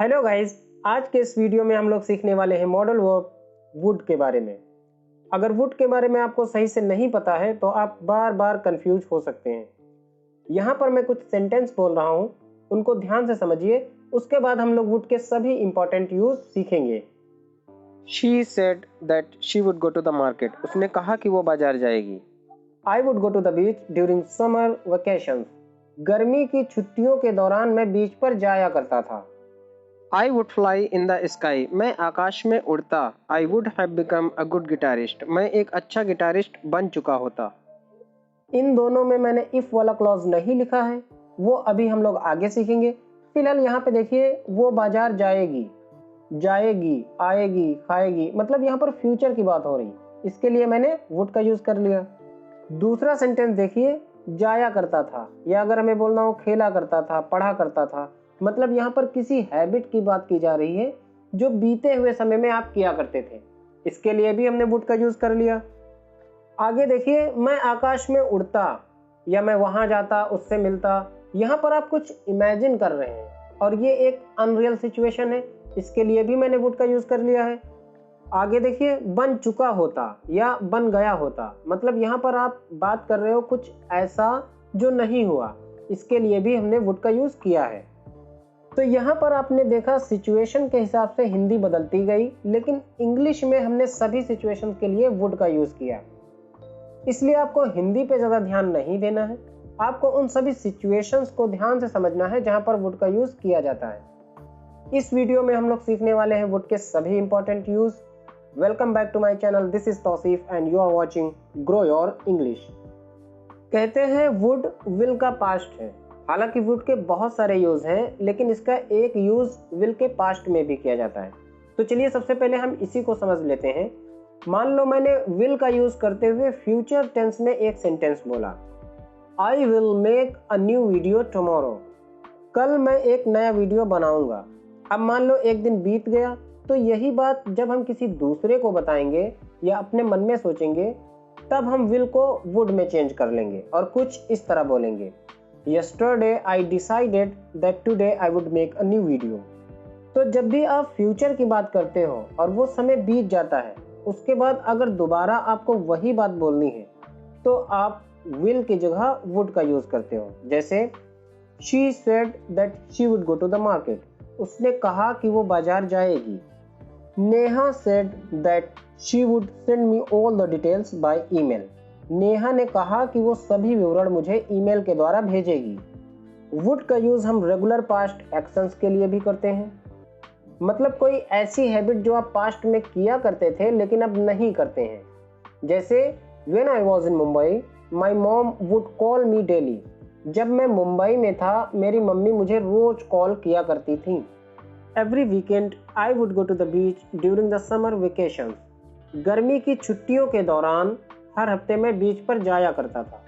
Hello guys, आज के इस वीडियो में हम लोग सीखने वाले हैं मॉडल वर्ब वुड के बारे में। अगर वुड के बारे में आपको सही से नहीं पता है तो आप बार बार कंफ्यूज हो सकते हैं। यहाँ पर मैं कुछ सेंटेंस बोल रहा हूँ, उनको ध्यान से समझिए। उसके बाद हम लोग वुड के सभी इंपॉर्टेंट यूज सीखेंगे। She said that she would go to the market. उसने कहा कि वो बाजार जाएगी. I would go to the beach during summer vacations. गर्मी की छुट्टियों के दौरान मैं बीच पर जाया करता था। I would fly in the sky. मैं आकाश में उड़ता. I would have become a good guitarist. मैं एक अच्छा गिटारिस्ट बन चुका होता. इन दोनों में मैंने इफ वाला क्लॉज नहीं लिखा है, वो अभी हम लोग आगे सीखेंगे। फिलहाल यहाँ पे देखिए, वो बाजार जाएगी, जाएगी, आएगी, खाएगी, मतलब यहाँ पर फ्यूचर की बात हो रही। इसके लिए मैंने वुड का यूज कर लिया। दूसरा सेंटेंस देखिए, जाया करता था, या अगर हमें बोलना हो खेला करता था, पढ़ा करता था, मतलब यहाँ पर किसी हैबिट की बात की जा रही है जो बीते हुए समय में आप किया करते थे। इसके लिए भी हमने वुड का यूज कर लिया। आगे देखिए, मैं आकाश में उड़ता, या मैं वहां जाता, उससे मिलता। यहाँ पर आप कुछ इमेजिन कर रहे हैं और ये एक अनरियल सिचुएशन है। इसके लिए भी मैंने वुड का यूज कर लिया है। आगे देखिए, बन चुका होता या बन गया होता, मतलब यहाँ पर आप बात कर रहे हो कुछ ऐसा जो नहीं हुआ। इसके लिए भी हमने वुड का यूज किया है। तो यहाँ पर आपने देखा सिचुएशन के हिसाब से हिंदी बदलती गई, लेकिन इंग्लिश में हमने सभी सिचुएशन के लिए वुड का यूज किया। इसलिए आपको हिंदी पे ज्यादा ध्यान नहीं देना है, आपको उन सभी सिचुएशंस को ध्यान से समझना है जहां पर वुड का यूज किया जाता है। इस वीडियो में हम लोग सीखने वाले हैं वुड के सभी important use. Welcome back to my channel, this is Tauseef and you are watching grow your English. कहते हैं वुड विल का पास्ट है। हालांकि वुड के बहुत सारे यूज हैं, लेकिन इसका एक यूज विल के पास्ट में भी किया जाता है। तो चलिए सबसे पहले हम इसी को समझ लेते हैं। मान लो मैंने विल का यूज करते हुए फ्यूचर टेंस में एक सेंटेंस बोला, I will make a new video tomorrow. कल मैं एक नया वीडियो बनाऊंगा। अब मान लो एक दिन बीत गया, तो यही बात जब हम किसी दूसरे को बताएंगे या अपने मन में सोचेंगे, तब हम विल को वुड में चेंज कर लेंगे और कुछ इस तरह बोलेंगे, yesterday I decided that today I would make a new video. तो जब भी आप फ्यूचर की बात करते हो और वो समय बीत जाता है, उसके बाद अगर दोबारा आपको वही बात बोलनी है तो आप विल की जगह वुड का यूज करते हो। जैसे she said that she would go to the market. उसने कहा कि वो बाजार जाएगी। Neha said that she would send me all the details by email. नेहा ने कहा कि वो सभी विवरण मुझे ईमेल के द्वारा भेजेगी। वुड का यूज हम रेगुलर पास्ट एक्शंस के लिए भी करते हैं, मतलब कोई ऐसी हैबिट जो आप पास्ट में किया करते थे लेकिन अब नहीं करते हैं। जैसे when I was in Mumbai my mom would call me daily. जब मैं मुंबई में था, मेरी मम्मी मुझे रोज कॉल किया करती थी। Every weekend I would go to the beach during the summer vacation. गर्मी की छुट्टियों के दौरान हर हफ्ते में बीच पर जाया करता था।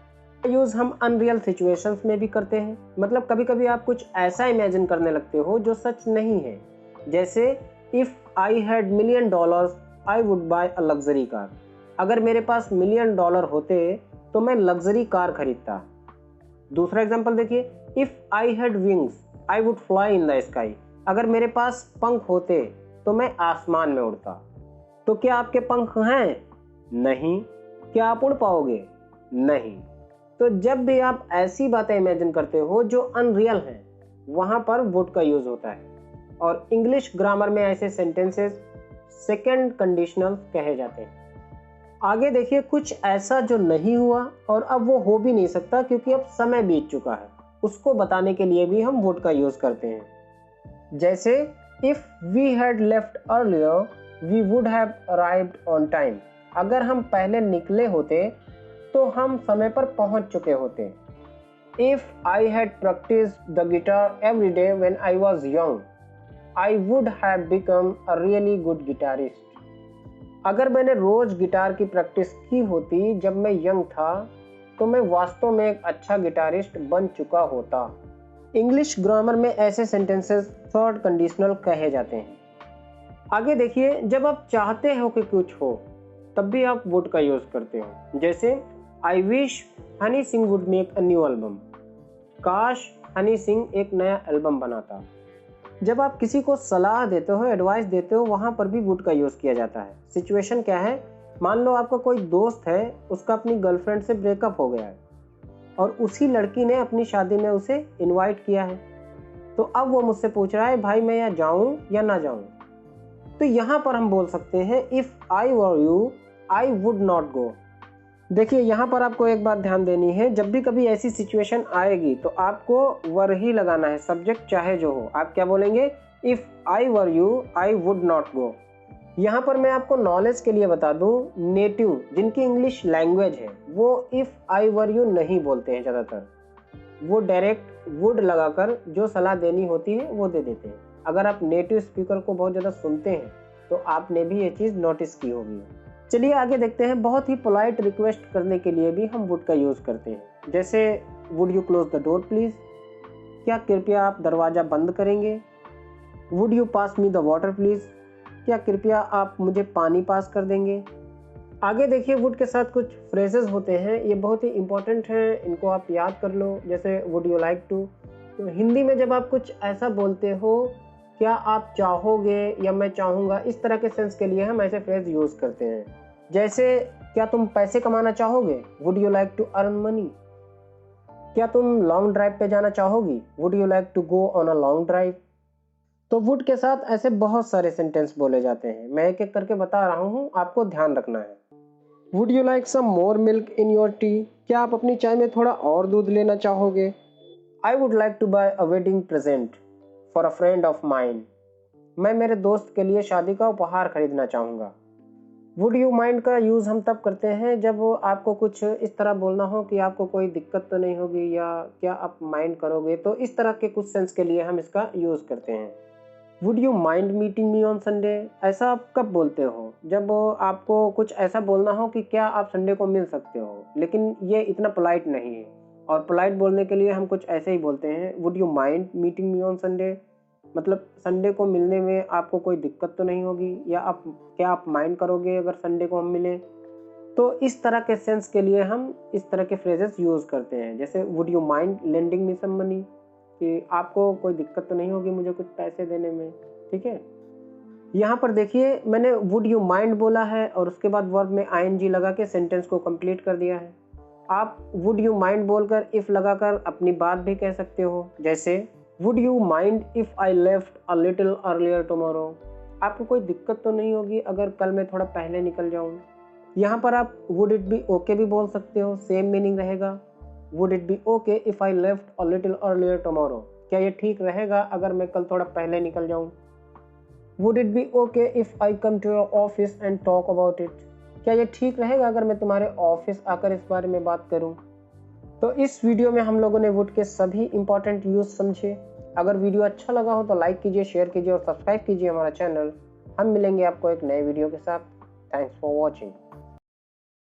यूज हम अनरियल सिचुएशंस में भी करते हैं, मतलब कभी कभी आप कुछ ऐसा इमेजिन करने लगते हो जो सच नहीं है। जैसे if I had $1 million I would buy a luxury car. अगर मेरे पास $1 million होते तो मैं लग्जरी कार खरीदता। दूसरा एग्जांपल देखिए, if I had wings I would fly in the sky. अगर मेरे पास पंख होते तो मैं आसमान में उड़ता। तो क्या आपके पंख हैं? नहीं। क्या आप उड़ पाओगे? नहीं। तो जब भी आप ऐसी बातें इमेजिन करते हो जो अनरियल हैं, वहां पर वुड का यूज होता है। और इंग्लिश ग्रामर में ऐसे सेंटेंसेस सेकंड कंडीशनल कहे जाते हैं। आगे देखिए, कुछ ऐसा जो नहीं हुआ और अब वो हो भी नहीं सकता क्योंकि अब समय बीत चुका है, उसको बताने के लिए भी हम वुड का यूज करते हैं। जैसे if we had left earlier we would have arrived on time. अगर हम पहले निकले होते तो हम समय पर पहुंच चुके होते। If I had practised the guitar every day when I was young I would have become a really good guitarist. अगर मैंने रोज गिटार की प्रैक्टिस की होती जब मैं यंग था, तो मैं वास्तव में एक अच्छा गिटारिस्ट बन चुका होता। इंग्लिश ग्रामर में ऐसे सेंटेंसेस थर्ड कंडीशनल कहे जाते हैं। आगे देखिए, जब आप चाहते हो कि कुछ हो, तब भी आप वुड का यूज करते हो। जैसे I wish Honey Singh would make a new album. काश हनी सिंह एक नया एल्बम बनाता। जब आप किसी को सलाह देते हो, एडवाइस देते हो, वहाँ पर भी वुड का यूज़ किया जाता है। सिचुएशन क्या है, मान लो आपका कोई दोस्त है, उसका अपनी गर्लफ्रेंड से ब्रेकअप हो गया है और उसी लड़की ने अपनी शादी में उसे इनवाइट किया है। तो अब वो मुझसे पूछ रहा है, भाई मैं यहाँ जाऊँ या ना जाऊँ। तो यहाँ पर हम बोल सकते हैं, if I were you I would not go. देखिए यहाँ पर आपको एक बात ध्यान देनी है, जब भी कभी ऐसी सिचुएशन आएगी तो आपको वर ही लगाना है, सब्जेक्ट चाहे जो हो। आप क्या बोलेंगे, if I were you I would not go. यहाँ पर मैं आपको नॉलेज के लिए बता दूं, नेटिव जिनकी इंग्लिश लैंग्वेज है वो इफ़ आई वर यू नहीं बोलते हैं ज़्यादातर, वो डायरेक्ट वुड लगाकर जो सलाह देनी होती है वो दे देते हैं। अगर आप नेटिव स्पीकर को बहुत ज़्यादा सुनते हैं तो आपने भी ये चीज़ नोटिस की होगी। चलिए आगे देखते हैं। बहुत ही पोलाइट रिक्वेस्ट करने के लिए भी हम वुड का यूज़ करते हैं, जैसे would you close the door please, क्या कृपया आप दरवाज़ा बंद करेंगे। Would you pass me the water please, क्या कृपया आप मुझे पानी पास कर देंगे। आगे देखिए, वुड के साथ कुछ फ्रेजेस होते हैं, ये बहुत ही इंपॉर्टेंट हैं, इनको आप याद कर लो। जैसे वुड यू लाइक टू, तो हिंदी में जब आप कुछ ऐसा बोलते हो, क्या आप चाहोगे या मैं चाहूँगा, इस तरह के सेंस के लिए हम ऐसे फ्रेज यूज़ करते हैं। जैसे क्या तुम पैसे कमाना चाहोगे, would you like to earn money. क्या तुम लॉन्ग ड्राइव पे जाना चाहोगी, would you like to go on a long drive. तो वुड के साथ ऐसे बहुत सारे सेंटेंस बोले जाते हैं, मैं एक एक करके बता रहा हूँ, आपको ध्यान रखना है। Would you like some more milk in your tea, क्या आप अपनी चाय में थोड़ा और दूध लेना चाहोगे। I would like to buy a wedding present for a friend of mine, मैं मेरे दोस्त के लिए शादी का उपहार खरीदना चाहूँगा। वुड यू माइंड का यूज़ हम तब करते हैं जब आपको कुछ इस तरह बोलना हो कि आपको कोई दिक्कत तो नहीं होगी, या क्या आप माइंड करोगे, तो इस तरह के कुछ सेंस के लिए हम इसका यूज़ करते हैं। Would you mind meeting me on Sunday, ऐसा आप कब बोलते हो, जब आपको कुछ ऐसा बोलना हो कि क्या आप संडे को मिल सकते हो, लेकिन ये इतना पोलाइट नहीं है। और पोलाइट बोलने के लिए हम कुछ ऐसे ही बोलते हैं, would you mind meeting me on Sunday, मतलब संडे को मिलने में आपको कोई दिक्कत तो नहीं होगी, या क्या आप माइंड करोगे अगर संडे को हम मिलें। तो इस तरह के सेंस के लिए हम इस तरह के फ्रेजेस यूज़ करते हैं। जैसे would you mind lending me some money, कि आपको कोई दिक्कत तो नहीं होगी मुझे कुछ पैसे देने में, ठीक है। यहाँ पर देखिए, मैंने वुड यू माइंड बोला है और उसके बाद वर्ब में आईएनजी लगा के सेंटेंस को कंप्लीट कर दिया है। आप वुड यू माइंड बोलकर इफ़ लगाकर अपनी बात भी कह सकते हो, जैसे would you mind if I left a little earlier tomorrow, आपको कोई दिक्कत तो नहीं होगी अगर कल मैं थोड़ा पहले निकल जाऊँ। यहाँ पर आप वुड इट बी ओके भी बोल सकते हो, सेम मीनिंग रहेगा। Would it be okay if I left a little earlier tomorrow, क्या ये ठीक रहेगा अगर मैं कल थोड़ा पहले निकल जाऊँ। Would it be okay if I come to your office and talk about it, क्या ये ठीक रहेगा अगर मैं तुम्हारे ऑफिस आकर इस बारे में बात करूं। तो इस वीडियो में हम लोगों ने वुड के सभी इंपॉर्टेंट यूज समझे। अगर वीडियो अच्छा लगा हो तो लाइक कीजिए, शेयर कीजिए और सब्सक्राइब कीजिए हमारा चैनल। हम मिलेंगे आपको एक नए वीडियो के साथ। Thanks for watching.